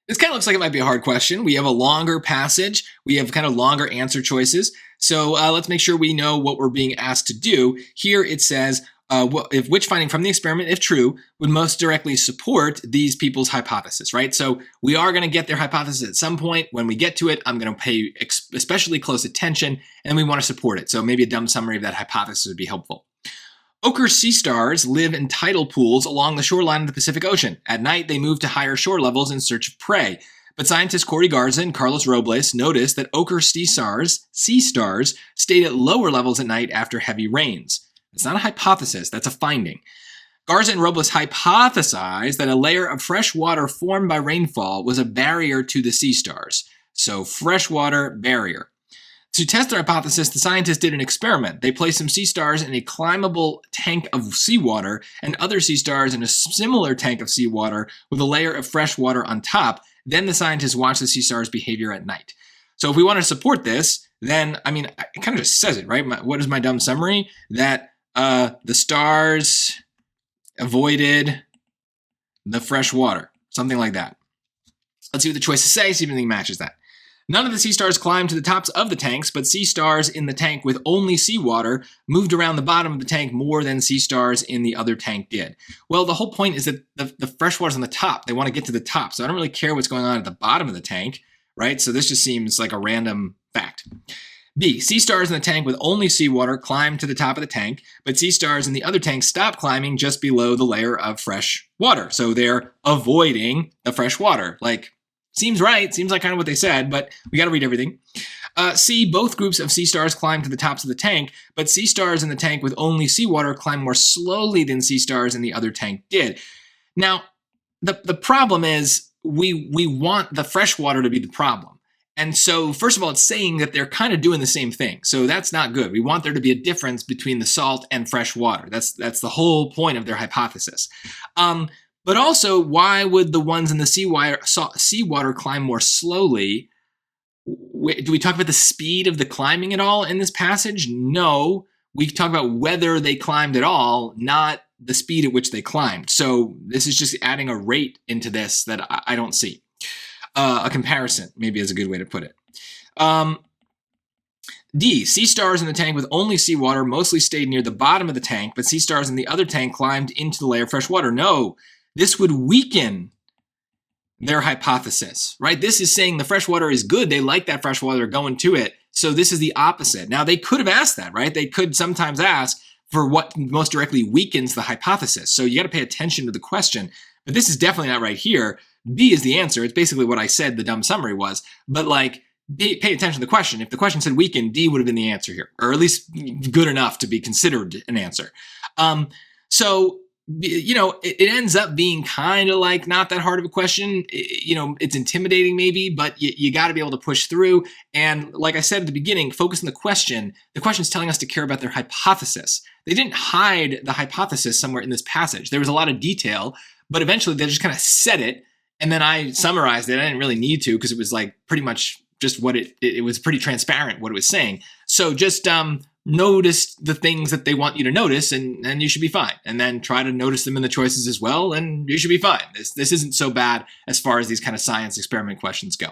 This kind of looks like it might be a hard question. We have a longer passage. We have kind of longer answer choices. So let's make sure we know what we're being asked to do. Here it says, if which finding from the experiment, if true, would most directly support these people's hypothesis, right? So we are going to get their hypothesis at some point. When we get to it, I'm going to pay especially close attention, and we want to support it. So maybe a dumb summary of that hypothesis would be helpful. Ochre sea stars live in tidal pools along the shoreline of the Pacific Ocean. At night, they move to higher shore levels in search of prey. But scientists Corey Garza and Carlos Robles noticed that ochre sea stars stayed at lower levels at night after heavy rains. It's not a hypothesis, that's a finding. Garza and Robles hypothesized that a layer of fresh water formed by rainfall was a barrier to the sea stars. So freshwater barrier. To test their hypothesis, the scientists did an experiment. They placed some sea stars in a climbable tank of seawater and other sea stars in a similar tank of seawater with a layer of fresh water on top. Then the scientists watched the sea stars' behavior at night. So if we want to support this, then, I mean, it kind of just says it, right? What is my dumb summary? That the stars avoided the fresh water, something like that. Let's see what the choices say, see if anything matches that. None of the sea stars climbed to the tops of the tanks, but sea stars in the tank with only seawater moved around the bottom of the tank more than sea stars in the other tank did. Well, the whole point is that the fresh water's on the top. They want to get to the top, so I don't really care what's going on at the bottom of the tank, right? So this just seems like a random fact. B, sea stars in the tank with only seawater climbed to the top of the tank, but sea stars in the other tank stopped climbing just below the layer of fresh water. So they're avoiding the fresh water. Like, seems right, seems like kind of what they said, but we got to read everything. C, both groups of sea stars climbed to the tops of the tank, but sea stars in the tank with only seawater climbed more slowly than sea stars in the other tank did. Now, the problem is we want the fresh water to be the problem. And so, first of all, it's saying that they're kind of doing the same thing. So that's not good. We want there to be a difference between the salt and fresh water. That's the whole point of their hypothesis. But also, why would the ones in the seawater climb more slowly? Do we talk about the speed of the climbing at all in this passage? No. We talk about whether they climbed at all, not the speed at which they climbed. So this is just adding a rate into this that I don't see. A comparison, maybe is a good way to put it. D, sea stars in the tank with only seawater mostly stayed near the bottom of the tank, but sea stars in the other tank climbed into the layer of fresh water. No, this would weaken their hypothesis, right? This is saying the fresh water is good. They like that fresh water going to it. So this is the opposite. Now, they could have asked that, right? They could sometimes ask for what most directly weakens the hypothesis. So you got to pay attention to the question. But this is definitely not right here. B is the answer. It's basically what I said the dumb summary was. But like, pay attention to the question. If the question said weaken, D would have been the answer here, or at least good enough to be considered an answer. So, you know, it ends up being kind of like not that hard of a question. You know, it's intimidating maybe, but you got to be able to push through. And like I said at the beginning, focus on the question. The question is telling us to care about their hypothesis. They didn't hide the hypothesis somewhere in this passage. There was a lot of detail, but eventually they just kind of said it. And then I summarized it. I didn't really need to because it was like pretty much just what it was pretty transparent what it was saying. So just notice the things that they want you to notice and you should be fine. And then try to notice them in the choices as well and you should be fine. This isn't so bad as far as these kind of science experiment questions go.